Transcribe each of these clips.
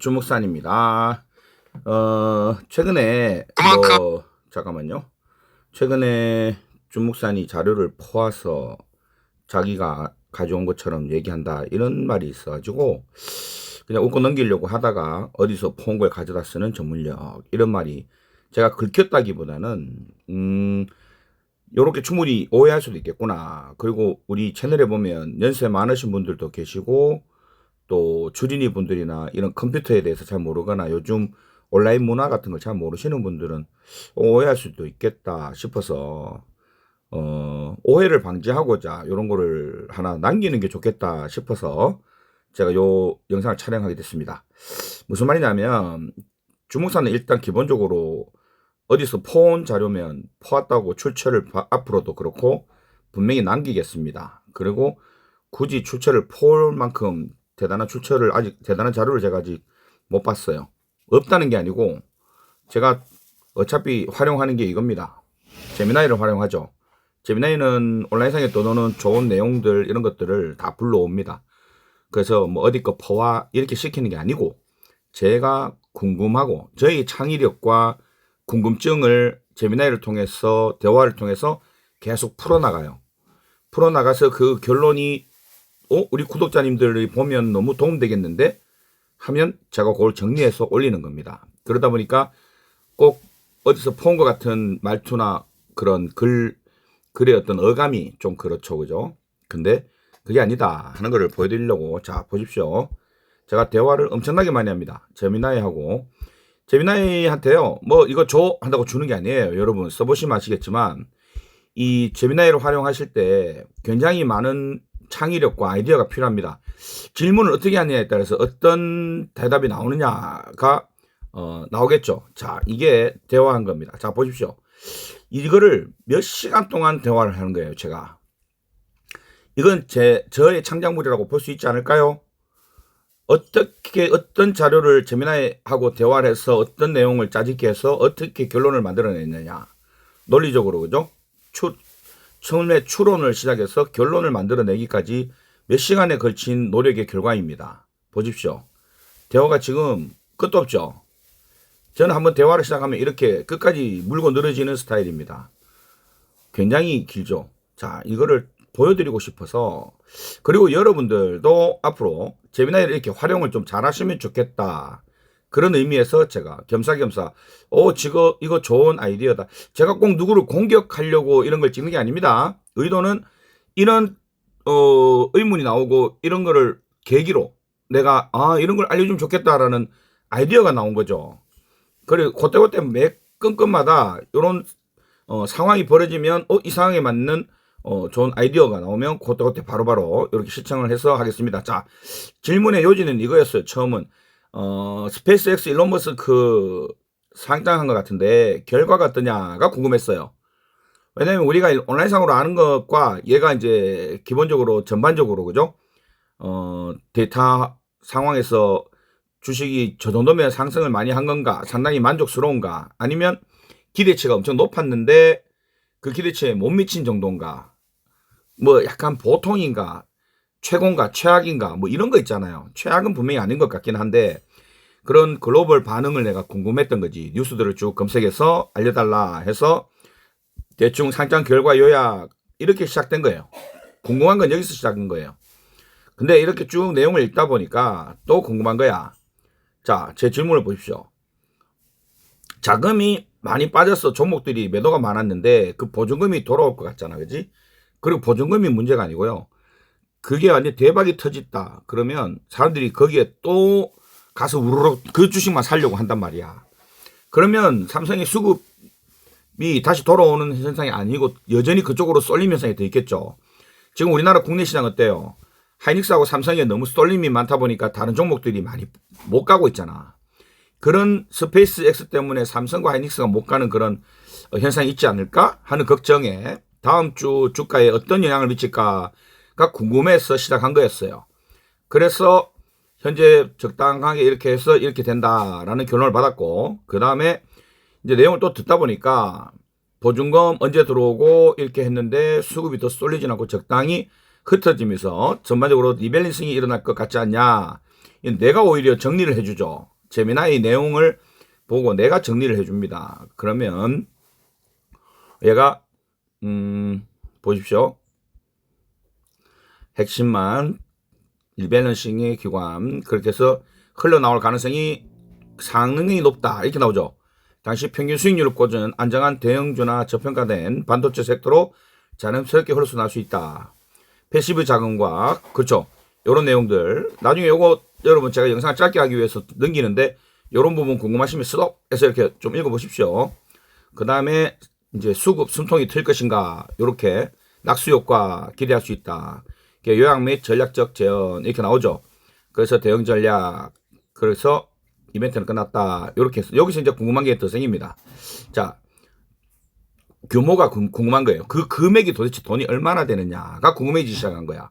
주목산입니다. 최근에 잠깐만요. 최근에 주목산이 자료를 퍼와서 자기가 가져온 것처럼 얘기한다 이런 말이 있어가지고 그냥 웃고 넘기려고 하다가 어디서 퍼온 걸 가져다 쓰는 전문력 이런 말이 제가 긁혔다기보다는 요렇게 충분히 오해할 수도 있겠구나. 그리고 우리 채널에 보면 연세 많으신 분들도 계시고 또 주린이 분들이나 이런 컴퓨터에 대해서 잘 모르거나 요즘 온라인 문화 같은 걸 잘 모르시는 분들은 오해할 수도 있겠다 싶어서 오해를 방지하고자 이런 거를 하나 남기는 게 좋겠다 싶어서 제가 요 영상을 촬영하게 됐습니다. 무슨 말이냐면 주목사는 일단 기본적으로 어디서 퍼온 자료면 퍼왔다고 출처를 앞으로도 그렇고 분명히 남기겠습니다. 그리고 굳이 출처를 퍼올 만큼 대단한 자료를 제가 아직 못 봤어요. 없다는 게 아니고 제가 어차피 활용하는 게 이겁니다. 제미나이를 활용하죠. 제미나이는 온라인상에 떠도는 좋은 내용들 이런 것들을 다 불러옵니다. 그래서 뭐 어디 거 퍼와 이렇게 시키는 게 아니고 제가 궁금하고 저희 창의력과 궁금증을 제미나이를 통해서 대화를 통해서 계속 풀어나가요. 풀어나가서 그 결론이 우리 구독자님들이 보면 너무 도움되겠는데 하면 제가 그걸 정리해서 올리는 겁니다. 그러다 보니까 꼭 어디서 본 것 같은 말투나 그런 글의 어떤 어감이 좀 그렇죠. 그죠? 근데 그게 아니다 하는 거를 보여드리려고. 자, 보십시오. 제가 대화를 엄청나게 많이 합니다. 제미나이하고. 제미나이한테요, 뭐 이거 줘 한다고 주는 게 아니에요. 여러분 써보시면 아시겠지만 이 제미나이를 활용하실 때 굉장히 많은 창의력과 아이디어가 필요합니다. 질문을 어떻게 하느냐에 따라서 어떤 대답이 나오느냐가 나오겠죠. 자, 이게 대화한 겁니다. 자, 보십시오. 이거를 몇 시간 동안 대화를 하는 거예요. 제가 이건 저의 창작물이라고 볼 수 있지 않을까요? 어떤 자료를 제미나이하고 대화를 해서 어떤 내용을 짜집게 해서 어떻게 결론을 만들어냈느냐, 논리적으로. 그죠? 처음에 추론을 시작해서 결론을 만들어내기까지 몇 시간에 걸친 노력의 결과입니다. 보십시오. 대화가 지금 끝도 없죠. 저는 한번 대화를 시작하면 이렇게 끝까지 물고 늘어지는 스타일입니다. 굉장히 길죠. 자, 이거를 보여드리고 싶어서. 그리고 여러분들도 앞으로 제미나이를 이렇게 활용을 좀 잘하시면 좋겠다. 그런 의미에서 제가 겸사겸사 이거 좋은 아이디어다. 제가 꼭 누구를 공격하려고 이런 걸 찍는 게 아닙니다. 의도는 이런 의문이 나오고 이런 거를 계기로 내가 이런 걸 알려주면 좋겠다라는 아이디어가 나온 거죠. 그리고 그때그때 매 끈끈마다 이런 상황이 벌어지면 이 상황에 맞는 좋은 아이디어가 나오면 그때 바로바로 이렇게 시청을 해서 하겠습니다. 자, 질문의 요지는 이거였어요. 처음은 스페이스X 일론 머스크 상장한 것 같은데 결과가 어떠냐가 궁금했어요. 왜냐면 우리가 온라인상으로 아는 것과 얘가 이제 기본적으로 전반적으로, 그죠? 데이터 상황에서 주식이 저 정도면 상승을 많이 한 건가, 상당히 만족스러운가, 아니면 기대치가 엄청 높았는데 그 기대치에 못 미친 정도인가, 뭐 약간 보통인가, 최고인가, 최악인가, 뭐 이런 거 있잖아요. 최악은 분명히 아닌 것 같긴 한데 그런 글로벌 반응을 내가 궁금했던 거지. 뉴스들을 쭉 검색해서 알려달라 해서 대충 상장 결과 요약 이렇게 시작된 거예요. 궁금한 건 여기서 시작한 거예요. 근데 이렇게 쭉 내용을 읽다 보니까 또 궁금한 거야. 자, 제 질문을 보십시오. 자금이 많이 빠져서 종목들이 매도가 많았는데 그 보증금이 돌아올 것 같잖아. 그지? 그리고 보증금이 문제가 아니고요. 그게 완전 대박이 터졌다. 그러면 사람들이 거기에 또 가서 우르르 그 주식만 사려고 한단 말이야. 그러면 삼성의 수급이 다시 돌아오는 현상이 아니고 여전히 그쪽으로 쏠림 현상이 더 있겠죠. 지금 우리나라 국내 시장 어때요? 하이닉스하고 삼성에 너무 쏠림이 많다 보니까 다른 종목들이 많이 못 가고 있잖아. 그런 스페이스X 때문에 삼성과 하이닉스가 못 가는 그런 현상이 있지 않을까 하는 걱정에 다음 주 주가에 어떤 영향을 미칠까가 궁금해서 시작한 거였어요. 그래서 현재 적당하게 이렇게 해서 이렇게 된다라는 결론을 받았고, 그 다음에 이제 내용을 또 듣다 보니까 보증금 언제 들어오고 이렇게 했는데 수급이 더 쏠리진 않고 적당히 흩어지면서 전반적으로 리밸런싱이 일어날 것 같지 않냐, 내가 오히려 정리를 해주죠. 제미나이 내용을 보고 내가 정리를 해줍니다. 그러면 얘가 보십시오. 핵심만 리밸런싱의 기관 그렇게 해서 흘러나올 가능성이 상당히 높다 이렇게 나오죠. 당시 평균 수익률을 꽂은 안정한 대형주나 저평가된 반도체 섹터로 자연스럽게 흘러나올 수 있다. 패시브 자금과 그렇죠. 요런 내용들 나중에 요거 여러분 제가 영상을 짧게 하기 위해서 넘기는데 요런 부분 궁금하시면 스톱해서 이렇게 좀 읽어보십시오. 그 다음에 이제 수급 숨통이 틀 것인가 요렇게 낙수 효과 기대할 수 있다. 요약 및 전략적 재현 이렇게 나오죠. 그래서 대응 전략 그래서 이벤트는 끝났다. 이렇게 해서 여기서 이제 궁금한 게 더 생깁니다. 자, 규모가 궁금한 거예요. 그 금액이 도대체 돈이 얼마나 되느냐가 궁금해지기 시작한 거야.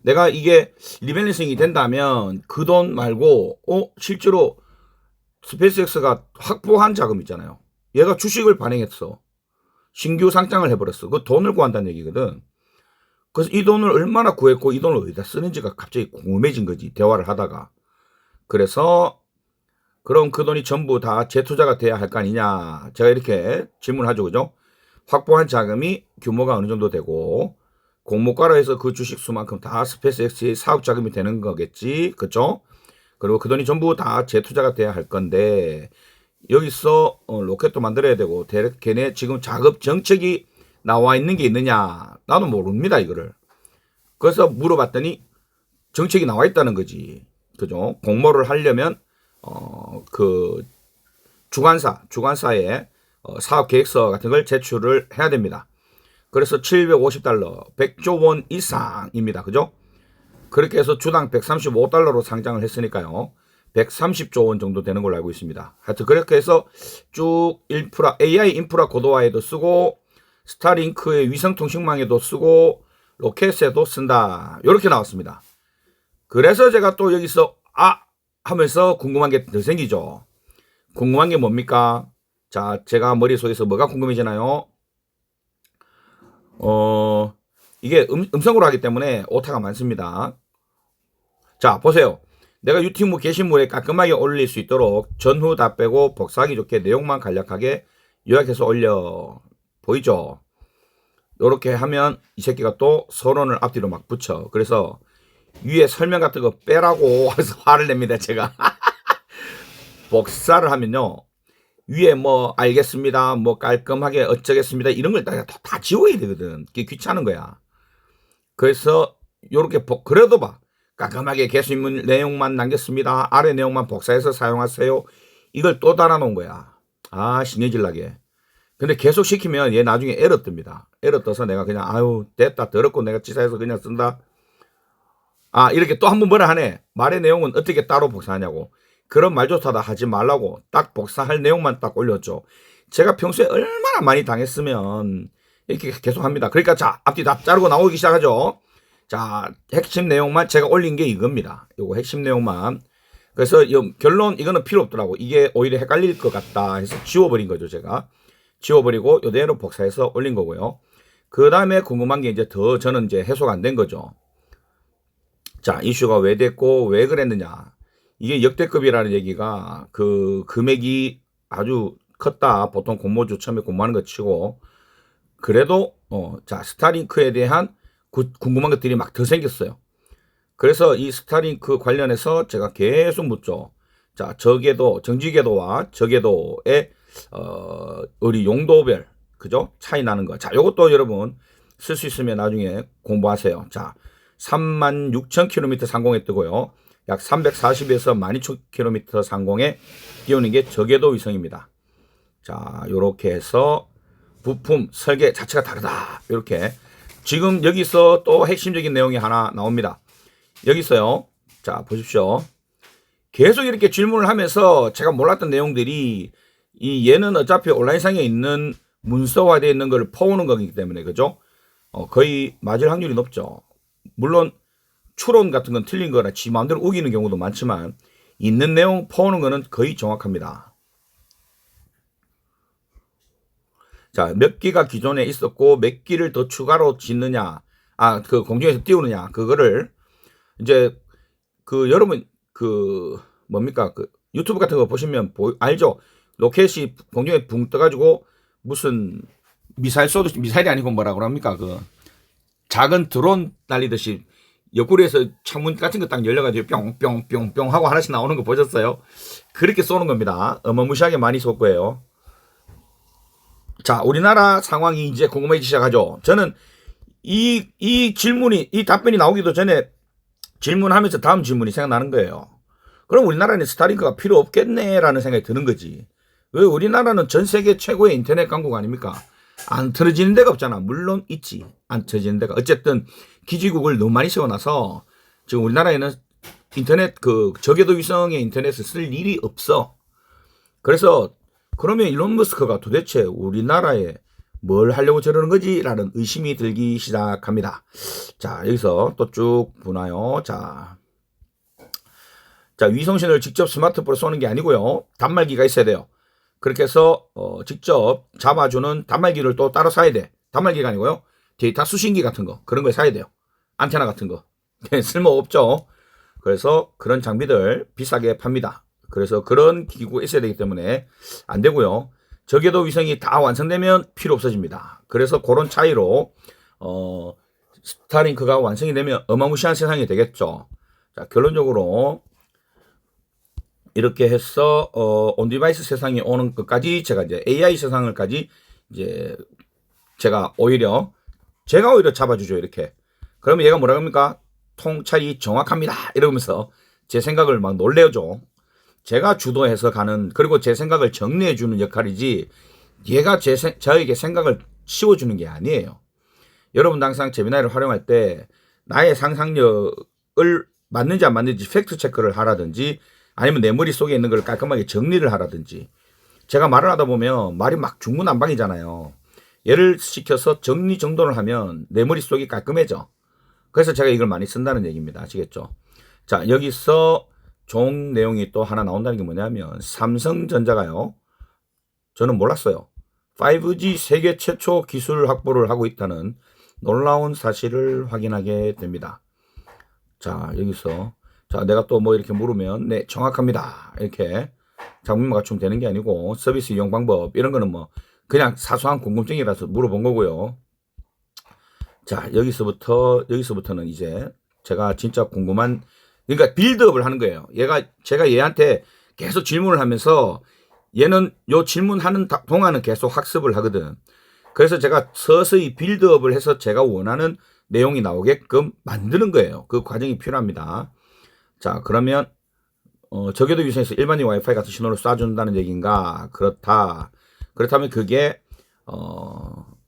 내가 이게 리밸런싱이 된다면 그 돈 말고 실제로 스페이스X가 확보한 자금 있잖아요. 얘가 주식을 발행했어. 신규 상장을 해버렸어. 그 돈을 구한다는 얘기거든. 그래서 이 돈을 얼마나 구했고 이 돈을 어디다 쓰는지가 갑자기 궁금해진 거지. 대화를 하다가. 그래서 그럼 그 돈이 전부 다 재투자가 돼야 할 거 아니냐. 제가 이렇게 질문하죠. 그죠? 확보한 자금이 규모가 어느 정도 되고 공모가로 해서 그 주식 수만큼 다 스페이스X의 사업 자금이 되는 거겠지. 그죠? 그리고 그 돈이 전부 다 재투자가 돼야 할 건데 여기서 로켓도 만들어야 되고 걔네 지금 작업 정책이 나와 있는 게 있느냐. 나도 모릅니다. 이거를. 그래서 물어봤더니 정책이 나와 있다는 거지. 그죠? 공모를 하려면 그 주관사의 사업 계획서 같은 걸 제출을 해야 됩니다. 그래서 $750, 100조 원 이상입니다. 그죠? 그렇게 해서 주당 $135로 상장을 했으니까요. 130조 원 정도 되는 걸로 알고 있습니다. 하여튼 그렇게 해서 쭉 인프라, AI 인프라 고도화에도 쓰고 스타링크의 위성통신망에도 쓰고 로켓에도 쓴다. 이렇게 나왔습니다. 그래서 제가 또 여기서 하면서 궁금한 게 더 생기죠. 궁금한 게 뭡니까? 자, 제가 머릿속에서 뭐가 궁금해지나요? 이게 음성으로 하기 때문에 오타가 많습니다. 자, 보세요. 내가 유튜브 게시물에 깔끔하게 올릴 수 있도록 전후 다 빼고 복사하기 좋게 내용만 간략하게 요약해서 올려. 보이죠? 요렇게 하면 이 새끼가 또 서론을 앞뒤로 막 붙여. 그래서 위에 설명 같은 거 빼라고 해서 화를 냅니다, 제가. 복사를 하면요. 위에 뭐 알겠습니다. 뭐 깔끔하게 어쩌겠습니다. 이런 걸 다 지워야 되거든. 그게 귀찮은 거야. 그래서 요렇게 그래도 봐. 깔끔하게 게시물 내용만 남겼습니다. 아래 내용만 복사해서 사용하세요. 이걸 또 달아놓은 거야. 신경질나게. 근데 계속 시키면 얘 나중에 에러 뜹니다. 에러 떠서 내가 그냥 됐다 더럽고 내가 지사해서 그냥 쓴다. 이렇게 또 한 번 뭐라 하네. 말의 내용은 어떻게 따로 복사하냐고. 그런 말조차 다 하지 말라고 딱 복사할 내용만 딱 올렸죠. 제가 평소에 얼마나 많이 당했으면 이렇게 계속 합니다. 그러니까 자, 앞뒤 다 자르고 나오기 시작하죠. 자, 핵심 내용만 제가 올린 게 이겁니다. 요거 핵심 내용만. 그래서 결론 이거는 필요 없더라고. 이게 오히려 헷갈릴 것 같다 해서 지워버린 거죠. 제가 지워버리고 요대로 복사해서 올린 거고요. 그 다음에 궁금한 게 이제 더 저는 이제 해소가 안 된 거죠. 자, 이슈가 왜 됐고 왜 그랬느냐. 이게 역대급이라는 얘기가 그 금액이 아주 컸다. 보통 공모주 처음에 공모하는 거 치고. 그래도 자, 스타링크에 대한 궁금한 것들이 막 더 생겼어요. 그래서 이 스타링크 관련해서 제가 계속 묻죠. 자, 저궤도, 정지궤도와 저궤도의 우리 용도별 그죠? 차이 나는 거. 자, 요것도 여러분 쓸 수 있으면 나중에 공부하세요. 자, 36,000km 상공에 뜨고요. 약 340에서 12,000km 상공에 띄우는 게 저궤도 위성입니다. 자, 요렇게 해서 부품 설계 자체가 다르다. 이렇게 지금 여기서 또 핵심적인 내용이 하나 나옵니다. 여기서요. 자, 보십시오. 계속 이렇게 질문을 하면서 제가 몰랐던 내용들이 얘는 어차피 온라인상에 있는 문서화되어 있는 걸 퍼오는 거기 때문에 그죠? 거의 맞을 확률이 높죠. 물론 추론 같은 건 틀린 거라 지 마음대로 우기는 경우도 많지만 있는 내용 퍼오는 거는 거의 정확합니다. 자, 몇 기가 기존에 있었고 몇 기를 더 추가로 짓느냐, 그 공중에서 띄우느냐, 그거를 이제 여러분 그 뭡니까 그 유튜브 같은 거 보시면 알죠? 로켓이 공중에 붕 떠가지고 무슨 미사일이 아니고 뭐라 그럽니까 그 작은 드론 날리듯이 옆구리에서 창문 같은 거 딱 열려가지고 뿅뿅뿅뿅 하고 하나씩 나오는 거 보셨어요? 그렇게 쏘는 겁니다. 어마무시하게 많이 쏠 거예요. 자, 우리나라 상황이 이제 궁금해지기 시작하죠. 저는 이 질문이, 이 답변이 나오기도 전에 질문하면서 다음 질문이 생각나는 거예요. 그럼 우리나라는 스타링크가 필요 없겠네라는 생각이 드는 거지. 왜 우리나라는 전 세계 최고의 인터넷 강국 아닙니까? 안 틀어지는 데가 없잖아. 물론 있지. 안 틀어지는 데가. 어쨌든 기지국을 너무 많이 세워놔서 지금 우리나라에는 인터넷 그 저궤도 위성의 인터넷을 쓸 일이 없어. 그래서 그러면 일론 머스크가 도대체 우리나라에 뭘 하려고 저러는 거지? 라는 의심이 들기 시작합니다. 자, 여기서 또 쭉 보나요? 자, 위성신을 직접 스마트폰으로 쏘는 게 아니고요. 단말기가 있어야 돼요. 그렇게 해서 직접 잡아주는 단말기를 또 따로 사야 돼. 단말기가 아니고요. 데이터 수신기 같은 거 그런 걸 사야 돼요. 안테나 같은 거 쓸모없죠. 그래서 그런 장비들 비싸게 팝니다. 그래서 그런 기구가 있어야 되기 때문에 안 되고요. 저궤도 위성이 다 완성되면 필요 없어집니다. 그래서 그런 차이로 스타링크가 완성이 되면 어마무시한 세상이 되겠죠. 자, 결론적으로 이렇게 해서 온디바이스 세상이 오는 것까지 제가 이제 AI 세상을까지 이제 제가 오히려 잡아주죠. 이렇게. 그러면 얘가 뭐라 합니까? 통찰이 정확합니다. 이러면서 제 생각을 막 놀래죠. 제가 주도해서 가는, 그리고 제 생각을 정리해주는 역할이지 얘가 저에게 생각을 씌워주는 게 아니에요. 여러분도 항상 제미나이를 활용할 때 나의 상상력을 맞는지 안 맞는지 팩트 체크를 하라든지 아니면 내 머릿속에 있는 걸 깔끔하게 정리를 하라든지. 제가 말을 하다 보면 말이 막 중구난방이잖아요. 얘를 시켜서 정리정돈을 하면 내 머릿속이 깔끔해져. 그래서 제가 이걸 많이 쓴다는 얘기입니다. 아시겠죠? 자, 여기서 좋은 내용이 또 하나 나온다는 게 뭐냐면 삼성전자가요. 저는 몰랐어요. 5G 세계 최초 기술 확보를 하고 있다는 놀라운 사실을 확인하게 됩니다. 자, 여기서 자, 내가 또 뭐 이렇게 물으면 네, 정확합니다. 이렇게 장면만 갖추면 되는 게 아니고 서비스 이용 방법 이런 거는 뭐 그냥 사소한 궁금증이라서 물어본 거고요. 자, 여기서부터는 이제 제가 진짜 궁금한, 그러니까 빌드업을 하는 거예요. 제가 얘한테 계속 질문을 하면서 얘는 요 질문하는 동안은 계속 학습을 하거든. 그래서 제가 서서히 빌드업을 해서 제가 원하는 내용이 나오게끔 만드는 거예요. 그 과정이 필요합니다. 자, 그러면 저궤도 위성에서 일반적인 와이파이 같은 신호를 쏴준다는 얘기인가? 그렇다면 그게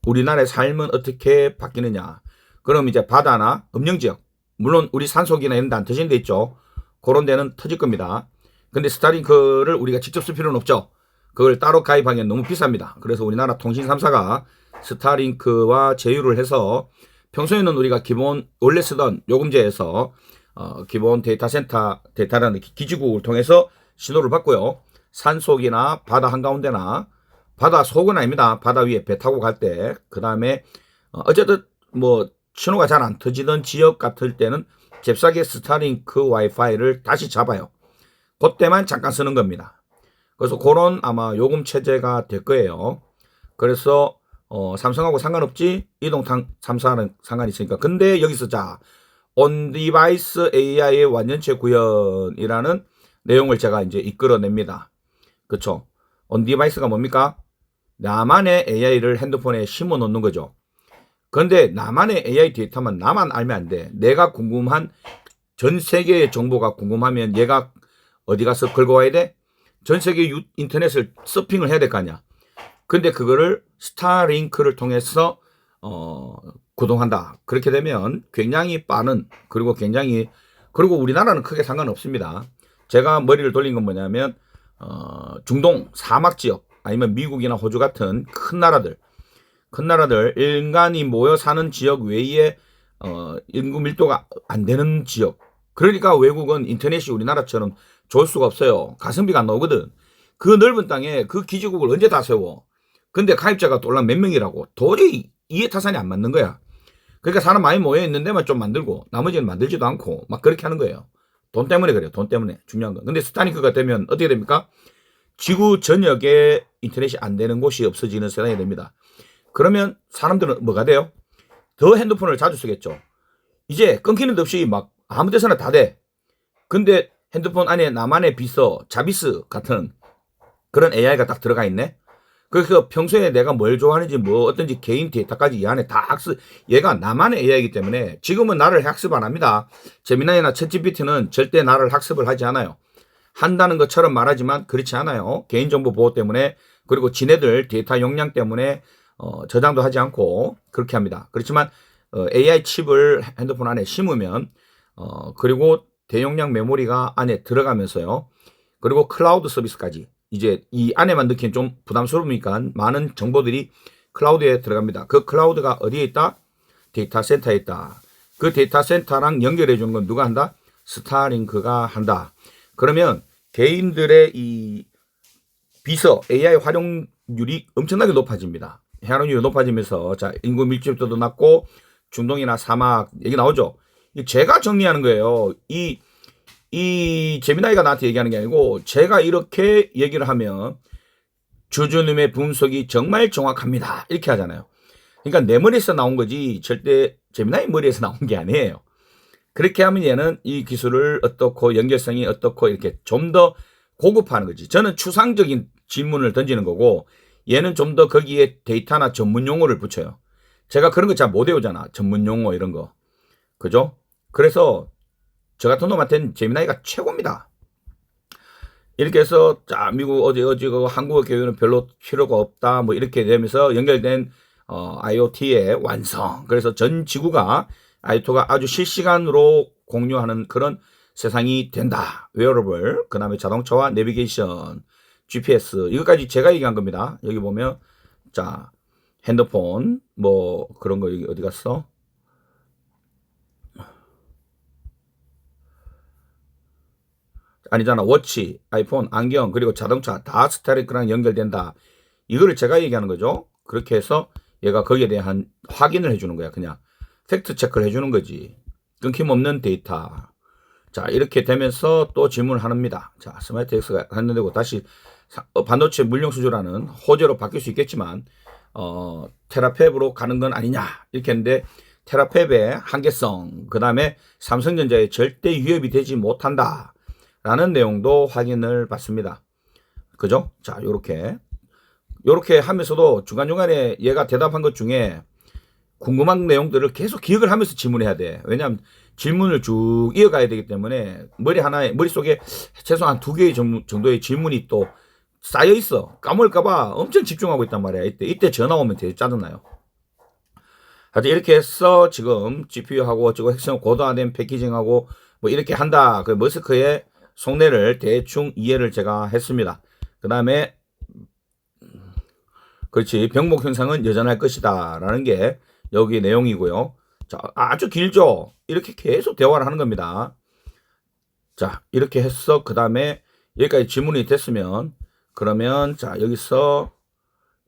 우리나라의 삶은 어떻게 바뀌느냐? 그럼 이제 바다나 음영지역, 물론 우리 산속이나 이런 데 안 터지는 데 있죠. 그런 데는 터질 겁니다. 근데 스타링크를 우리가 직접 쓸 필요는 없죠. 그걸 따로 가입하기엔 너무 비쌉니다. 그래서 우리나라 통신 3사가 스타링크와 제휴를 해서 평소에는 우리가 기본 원래 쓰던 요금제에서 기본 데이터라는 기지국을 통해서 신호를 받고요. 산속이나 바다 한가운데나 바다 속은 아닙니다. 바다 위에 배 타고 갈 때, 그 다음에 어쨌든 뭐 신호가 잘 안 터지던 지역 같을 때는 잽싸게 스타링크 와이파이를 다시 잡아요. 그때만 잠깐 쓰는 겁니다. 그래서 그런 아마 요금 체제가 될 거예요. 그래서 삼성하고 상관없지, 이동탕 3사는 상관이 있으니까. 근데 여기서 자, 온디바이스 AI의 완전체 구현이라는 내용을 제가 이제 이끌어냅니다. 그쵸? 온디바이스가 뭡니까? 나만의 AI를 핸드폰에 심어 놓는 거죠. 그런데 나만의 AI 데이터만 나만 알면 안 돼. 내가 궁금한 전 세계의 정보가 궁금하면 얘가 어디 가서 긁어와야 돼? 전 세계 인터넷을 서핑을 해야 될 거 아니야. 근데 그거를 스타링크를 통해서 구동한다. 그렇게 되면 굉장히 빠른, 그리고 우리나라는 크게 상관없습니다. 제가 머리를 돌린 건 뭐냐면 중동 사막 지역 아니면 미국이나 호주 같은 큰 나라들 인간이 모여 사는 지역 외에 인구 밀도가 안 되는 지역. 그러니까 외국은 인터넷이 우리나라처럼 좋을 수가 없어요. 가성비가 안 나오거든. 그 넓은 땅에 그 기지국을 언제 다 세워? 근데 가입자가 또 몇 명이라고. 도저히 이해타산이 안 맞는 거야. 그러니까 사람 많이 모여 있는 데만 좀 만들고 나머지는 만들지도 않고 막 그렇게 하는 거예요. 돈 때문에 그래요. 돈 때문에. 중요한 건. 근데 스타링크가 되면 어떻게 됩니까? 지구 전역에 인터넷이 안 되는 곳이 없어지는 세상이 됩니다. 그러면 사람들은 뭐가 돼요? 더 핸드폰을 자주 쓰겠죠. 이제 끊기는 데 없이 막 아무 데서나 다 돼. 근데 핸드폰 안에 나만의 비서, 자비스 같은 그런 AI가 딱 들어가 있네. 그래서 평소에 내가 뭘 좋아하는지 뭐 어떤지 개인 데이터까지 이 안에 다 학습. 얘가 나만의 AI이기 때문에 지금은 나를 학습 안 합니다. 제미나이나 챗GPT는 절대 나를 학습을 하지 않아요. 한다는 것처럼 말하지만 그렇지 않아요. 개인정보 보호 때문에, 그리고 지네들 데이터 용량 때문에 저장도 하지 않고 그렇게 합니다. 그렇지만 AI 칩을 핸드폰 안에 심으면 그리고 대용량 메모리가 안에 들어가면서요. 그리고 클라우드 서비스까지 이제 이 안에만 넣기엔 좀 부담스러우니까 많은 정보들이 클라우드에 들어갑니다. 그 클라우드가 어디에 있다? 데이터 센터에 있다. 그 데이터 센터랑 연결해 주는 건 누가 한다? 스타링크가 한다. 그러면 개인들의 이 비서 AI 활용률이 엄청나게 높아집니다. 활용률이 높아지면서 자 인구 밀집도도 낮고 중동이나 사막 얘기 나오죠. 제가 정리하는 거예요. 이 제미나이가 나한테 얘기하는 게 아니고 제가 이렇게 얘기를 하면 주주님의 분석이 정말 정확합니다. 이렇게 하잖아요. 그러니까 내 머리에서 나온 거지 절대 제미나이 머리에서 나온 게 아니에요. 그렇게 하면 얘는 이 기술을 어떻고 연결성이 어떻고 이렇게 좀 더 고급화하는 거지. 저는 추상적인 질문을 던지는 거고 얘는 좀 더 거기에 데이터나 전문 용어를 붙여요. 제가 그런 거 잘 못 외우잖아. 전문 용어 이런 거. 그죠? 그래서 저 같은 놈한테는 제미나이가 최고입니다. 이렇게 해서 자 미국 어디고 한국어 교육은 별로 필요가 없다 뭐 이렇게 되면서 연결된 IoT의 완성. 그래서 전 지구가 IoT가 아주 실시간으로 공유하는 그런 세상이 된다. 웨어러블, 그 다음에 자동차와 내비게이션, GPS 이거까지 제가 얘기한 겁니다. 여기 보면 자 핸드폰 뭐 그런 거 여기 어디 갔어? 아니잖아. 워치, 아이폰, 안경, 그리고 자동차 다 스타링크랑 연결된다. 이거를 제가 얘기하는 거죠. 그렇게 해서 얘가 거기에 대한 확인을 해주는 거야. 그냥 팩트 체크를 해주는 거지. 끊김없는 데이터. 자 이렇게 되면서 또 질문을 합니다. 자 스마트 X가 했는데고 다시 반도체 물량 수주라는 호재로 바뀔 수 있겠지만 테라팹으로 가는 건 아니냐 이렇게 했는데 테라팹의 한계성 그 다음에 삼성전자에 절대 위협이 되지 못한다. 라는 내용도 확인을 받습니다. 그죠? 자, 요렇게 하면서도 중간중간에 얘가 대답한 것 중에 궁금한 내용들을 계속 기억을 하면서 질문해야 돼. 왜냐하면 질문을 쭉 이어가야 되기 때문에 머릿속에 최소 한 2개의 정도의 질문이 또 쌓여 있어. 까먹을까봐 엄청 집중하고 있단 말이야. 이때 전화 오면 되게 짜증나요. 하여튼 이렇게 해서 지금 GPU하고 지금 핵심 고도화된 패키징하고 뭐 이렇게 한다. 그 머스크의 속내를 대충 이해를 제가 했습니다. 그 다음에 그렇지 병목 현상은 여전할 것이다 라는 게 여기 내용이고요. 자 아주 길죠. 이렇게 계속 대화를 하는 겁니다. 자 이렇게 해서 그 다음에 여기까지 질문이 됐으면 그러면 자 여기서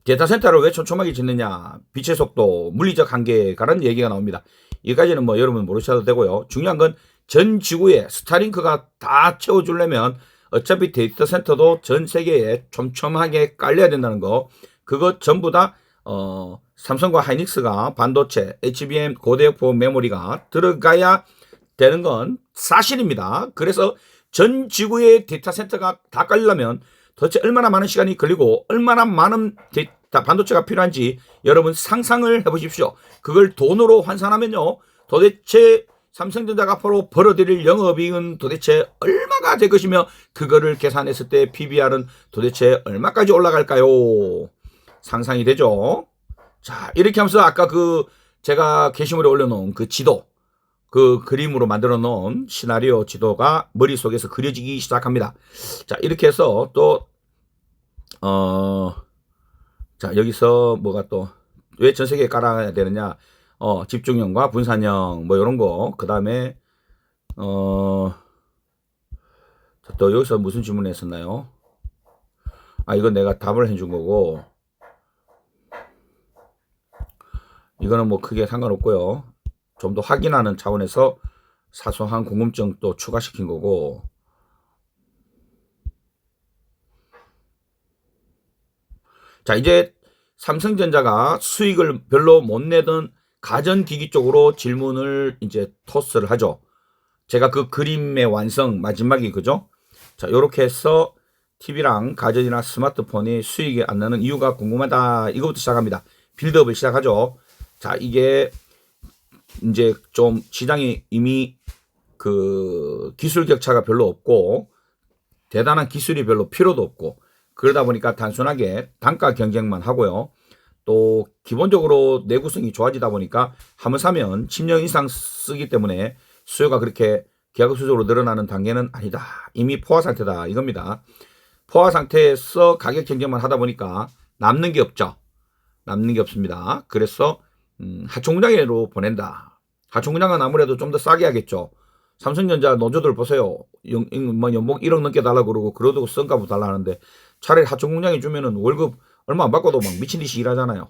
데이터 센터를 왜 촘촘하게 짓느냐 빛의 속도 물리적 한계가라는 얘기가 나옵니다. 여기까지는 뭐 여러분 모르셔도 되고요. 중요한 건 전 지구에 스타링크가 다 채워주려면 어차피 데이터 센터도 전 세계에 촘촘하게 깔려야 된다는 거. 그것 전부 다 삼성과 하이닉스가 반도체, HBM 고대역포 메모리가 들어가야 되는 건 사실입니다. 그래서 전 지구의 데이터 센터가 다 깔려면 도대체 얼마나 많은 시간이 걸리고 얼마나 많은 반도체가 필요한지 여러분 상상을 해보십시오. 그걸 돈으로 환산하면요. 도대체 삼성전자가 앞으로 벌어들일 영업이익은 도대체 얼마가 될 것이며 그거를 계산했을 때 PBR은 도대체 얼마까지 올라갈까요? 상상이 되죠. 자 이렇게 하면서 아까 그 제가 게시물에 올려놓은 그 지도 그 그림으로 만들어 놓은 시나리오 지도가 머릿속에서 그려지기 시작합니다. 자 이렇게 해서 또 자 여기서 뭐가 또 왜 전 세계에 깔아야 되느냐 집중형과 분산형 뭐 이런 거 그 다음에 또 여기서 무슨 질문을 했었나요? 아 이건 내가 답을 해준 거고 이거는 뭐 크게 상관없고요. 좀 더 확인하는 차원에서 사소한 궁금증 또 추가시킨 거고. 자, 이제 삼성전자가 수익을 별로 못 내던 가전기기 쪽으로 질문을 이제 토스를 하죠. 제가 그 그림의 완성 마지막이 그죠? 자, 요렇게 해서 TV랑 가전이나 스마트폰이 수익이 안 나는 이유가 궁금하다. 이거부터 시작합니다. 빌드업을 시작하죠. 자, 이게 이제 좀 시장이 이미 그 기술 격차가 별로 없고 대단한 기술이 별로 필요도 없고 그러다 보니까 단순하게 단가 경쟁만 하고요. 또 기본적으로 내구성이 좋아지다 보니까 한번 사면 10년 이상 쓰기 때문에 수요가 그렇게 기하급수적으로 늘어나는 단계는 아니다. 이미 포화 상태다 이겁니다. 포화 상태에서 가격 경쟁만 하다 보니까 남는 게 없죠. 남는 게 없습니다. 그래서 하청공장으로 보낸다. 하청공장은 아무래도 좀 더 싸게 하겠죠. 삼성전자 노조들 보세요. 연봉 1억 넘게 달라고 그러고 그러고 성과부 달라 하는데 차라리 하청공장이 주면은 월급 얼마 안 받고도 막 미친 듯이 일하잖아요.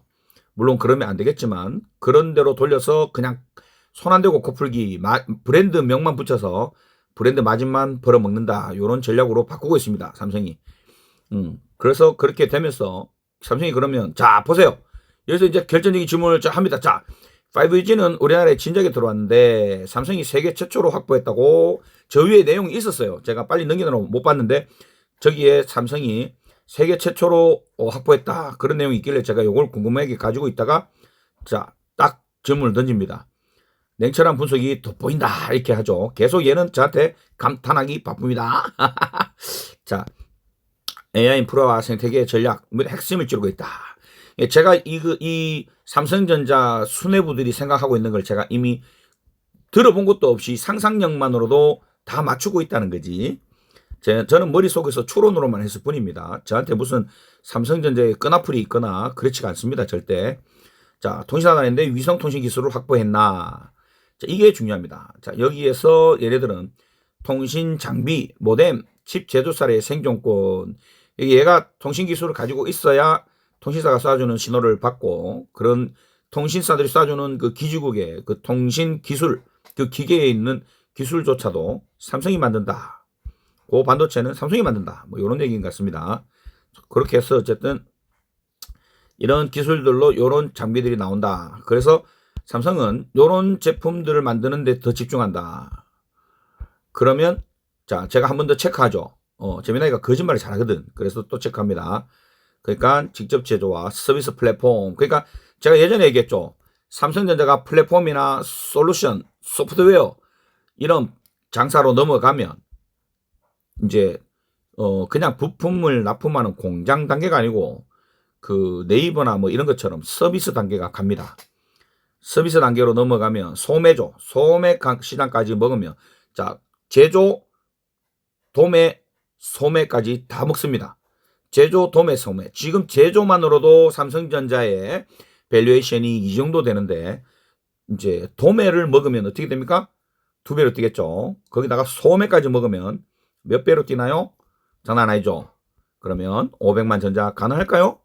물론 그러면 안 되겠지만 그런 대로 돌려서 그냥 손 안 대고 코풀기 브랜드 명만 붙여서 브랜드 마진만 벌어먹는다. 이런 전략으로 바꾸고 있습니다. 삼성이. 그래서 그렇게 되면서 삼성이 그러면 자 보세요. 여기서 이제 결정적인 질문을 합니다. 자 5G는 우리나라에 진작에 들어왔는데 삼성이 세계 최초로 확보했다고 저 위에 내용이 있었어요. 제가 빨리 넘기느라 못 봤는데 저기에 삼성이 세계 최초로 확보했다. 그런 내용이 있길래 제가 이걸 궁금하게 가지고 있다가 자 딱 질문을 던집니다. 냉철한 분석이 돋보인다 이렇게 하죠. 계속 얘는 저한테 감탄하기 바쁩니다. 자 AI 인프라와 생태계 전략 핵심을 찌르고 있다. 제가 이 삼성전자 수뇌부들이 생각하고 있는 걸 제가 이미 들어본 것도 없이 상상력만으로도 다 맞추고 있다는 거지. 저는 머릿속에서 추론으로만 했을 뿐입니다. 저한테 무슨 삼성전자의 끈앞풀이 있거나 그렇지가 않습니다. 절대. 자, 통신사단인데 위성통신 기술을 확보했나. 자, 이게 중요합니다. 자, 여기에서 예를 통신 장비, 모뎀, 칩 제조사의 생존권. 얘가 통신 기술을 가지고 있어야 통신사가 쏴주는 신호를 받고 그런 통신사들이 쏴주는 그 기지국의 그 통신 기술, 그 기계에 있는 기술조차도 삼성이 만든다. 그 반도체는 삼성이 만든다. 뭐 이런 얘기인 것 같습니다. 그렇게 해서 어쨌든 이런 기술들로 이런 장비들이 나온다. 그래서 삼성은 이런 제품들을 만드는 데 더 집중한다. 그러면 자 제가 한 번 더 체크하죠. 재미나이가 거짓말을 잘하거든. 그래서 또 체크합니다. 그러니까 직접 제조와 서비스 플랫폼. 그러니까 제가 예전에 얘기했죠. 삼성전자가 플랫폼이나 솔루션, 소프트웨어 이런 장사로 넘어가면 이제 그냥 부품을 납품하는 공장 단계가 아니고 그 네이버나 뭐 이런 것처럼 서비스 단계가 갑니다. 서비스 단계로 넘어가면 소매죠. 소매 시장까지 먹으면 자 제조, 도매, 소매까지 다 먹습니다. 제조, 도매, 소매. 지금 제조만으로도 삼성전자의 밸류에이션이 이 정도 되는데 이제 도매를 먹으면 어떻게 됩니까? 2배로 뛰겠죠. 거기다가 소매까지 먹으면 몇 배로 뛰나요? 장난 아니죠. 그러면 500만 전자 가능할까요?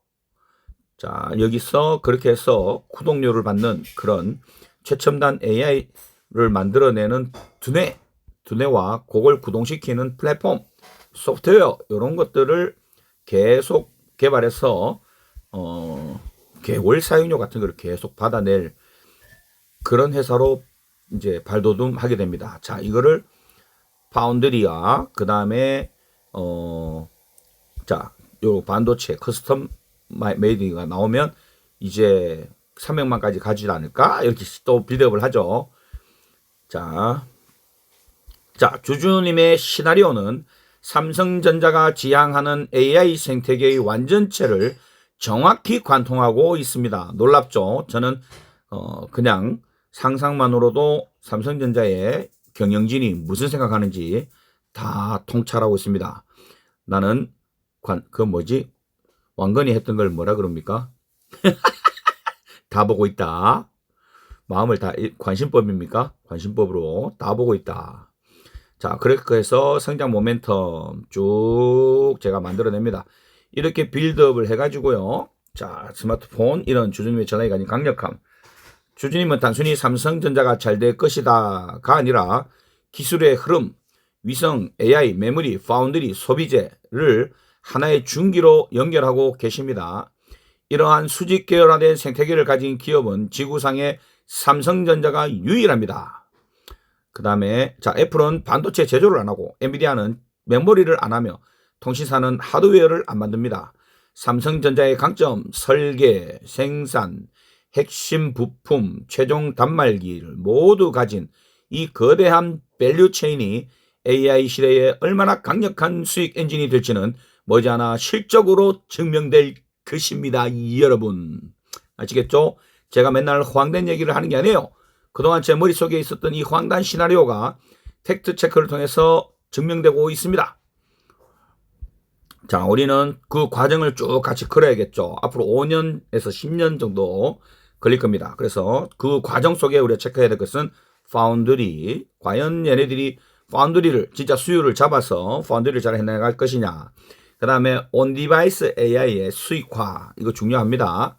자 여기서 그렇게 해서 구독료를 받는 그런 최첨단 AI를 만들어내는 두뇌와 그걸 구동시키는 플랫폼, 소프트웨어 이런 것들을 계속 개발해서 월 사용료 같은 걸 계속 받아낼 그런 회사로 이제 발돋움하게 됩니다. 자 이거를 파운드리와 그 다음에 자 요 반도체 커스텀 메이드가 나오면 이제 300만까지 가지 않을까 이렇게 또 빌드업을 하죠. 자 주주님의 시나리오는 삼성전자가 지향하는 AI 생태계의 완전체를 정확히 관통하고 있습니다. 놀랍죠? 저는 그냥 상상만으로도 삼성전자의 경영진이 무슨 생각하는지 다 통찰하고 있습니다. 나는 왕건이 했던 걸 뭐라 그럽니까? 다 보고 있다. 마음을 다 관심법입니까? 관심법으로 다 보고 있다. 자, 그렇게 해서 성장 모멘텀 쭉 제가 만들어냅니다. 이렇게 빌드업을 해가지고요. 자, 스마트폰 이런 주주님의 전화기 가진 강력함. 주주님은 단순히 삼성전자가 잘 될 것이다가 아니라 기술의 흐름, 위성, AI, 메모리, 파운드리, 소비재를 하나의 중기로 연결하고 계십니다. 이러한 수직 계열화된 생태계를 가진 기업은 지구상의 삼성전자가 유일합니다. 그 다음에 애플은 반도체 제조를 안 하고 엔비디아는 메모리를 안 하며 통신사는 하드웨어를 안 만듭니다. 삼성전자의 강점, 설계, 생산, 핵심 부품, 최종 단말기를 모두 가진 이 거대한 밸류 체인이 AI 시대에 얼마나 강력한 수익 엔진이 될지는 머지않아 실적으로 증명될 것입니다. 여러분 아시겠죠? 제가 맨날 호황된 얘기를 하는 게 아니에요. 그동안 제 머릿속에 있었던 이 호황단 시나리오가 팩트 체크를 통해서 증명되고 있습니다. 자, 우리는 그 과정을 쭉 같이 걸어야겠죠. 앞으로 5년에서 10년 정도 걸릴 겁니다. 그래서 그 과정 속에 우리가 체크해야 될 것은 파운드리. 과연 얘네들이 파운드리를 진짜 수요를 잡아서 파운드리를 잘 해나갈 것이냐. 그 다음에 온디바이스 AI의 수익화. 이거 중요합니다.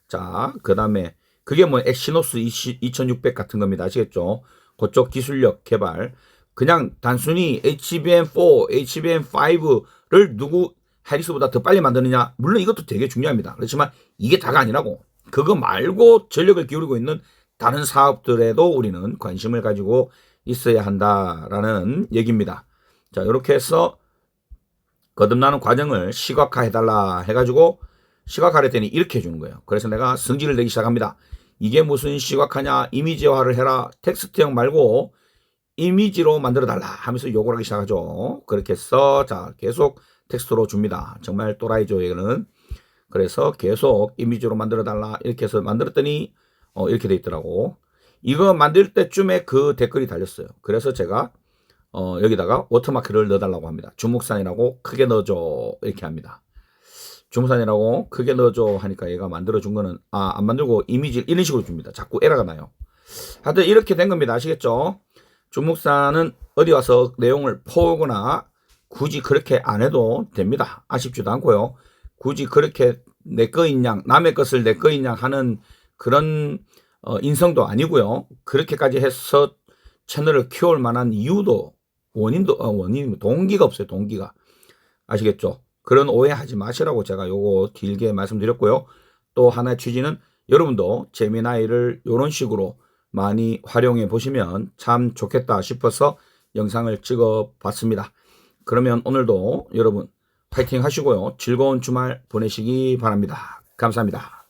자, 그 다음에 그게 뭐 엑시노스 2600 같은 겁니다. 아시겠죠? 그쪽 기술력 개발. 그냥 단순히 HBM4, HBM5를 누구 해리스보다 더 빨리 만드느냐. 물론 이것도 되게 중요합니다. 그렇지만 이게 다가 아니라고. 그거 말고 전력을 기울이고 있는 다른 사업들에도 우리는 관심을 가지고 있어야 한다라는 얘기입니다. 자, 이렇게 해서 거듭나는 과정을 시각화해달라 해가지고 시각화를 했더니 이렇게 해주는 거예요. 그래서 내가 성질을 내기 시작합니다. 이게 무슨 시각화냐, 이미지화를 해라. 텍스트형 말고 이미지로 만들어달라 하면서 요구를 하기 시작하죠. 그렇게 해서 자 계속 텍스트로 줍니다. 정말 또라이죠 얘는. 그래서 계속 이미지로 만들어달라 이렇게 해서 만들었더니 이렇게 돼 있더라고. 이거 만들 때쯤에 그 댓글이 달렸어요. 그래서 제가 여기다가 워터마크를 넣어달라고 합니다. 주목산이라고 크게 넣어줘 이렇게 합니다. 주목산이라고 크게 넣어줘 하니까 얘가 만들어준 거는 안 만들고 이미지를 이런 식으로 줍니다. 자꾸 에러가 나요. 하여튼 이렇게 된 겁니다. 아시겠죠? 주목산은 어디 와서 내용을 퍼오거나 굳이 그렇게 안 해도 됩니다. 아쉽지도 않고요. 굳이 그렇게 내 거인 양 남의 것을 내 거인 양 하는 그런 인성도 아니고요. 그렇게까지 해서 채널을 키울 만한 이유도 동기가 없어요. 동기가. 아시겠죠? 그런 오해하지 마시라고 제가 요거 길게 말씀드렸고요. 또 하나의 취지는 여러분도 제미나이를 이런 식으로 많이 활용해 보시면 참 좋겠다 싶어서 영상을 찍어 봤습니다. 그러면 오늘도 여러분 파이팅 하시고요. 즐거운 주말 보내시기 바랍니다. 감사합니다.